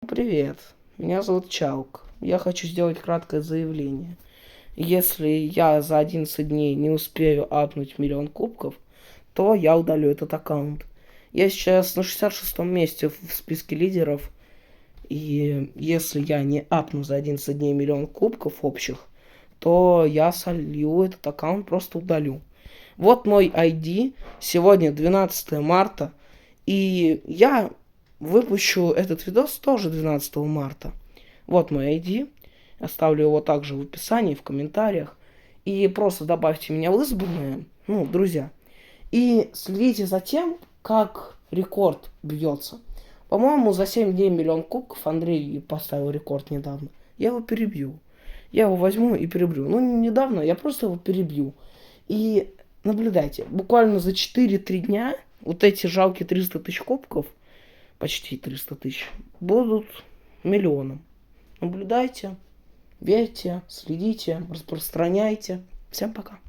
Привет, меня зовут Чаук. Я хочу сделать краткое заявление. Если я за 11 дней не успею апнуть миллион кубков, то я удалю этот аккаунт. Я сейчас на 66-м месте в списке лидеров, и если я не апну за 11 дней миллион кубков общих, то я солью этот аккаунт, просто удалю. Вот мой ID, сегодня 12 марта, и я выпущу этот видос тоже 12 марта. Вот мой ID. Оставлю его также в описании, в комментариях. И просто добавьте меня в избранные, друзья. И следите за тем, как рекорд бьется. По-моему, за 7 дней миллион кубков Андрей поставил рекорд недавно. Я его перебью. Я его возьму и перебью. Недавно, я просто его перебью. И наблюдайте, буквально за 4-3 дня вот эти жалкие 300 тысяч кубков, почти 300 тысяч, будут миллионом. Наблюдайте, верьте, следите, распространяйте. Всем пока.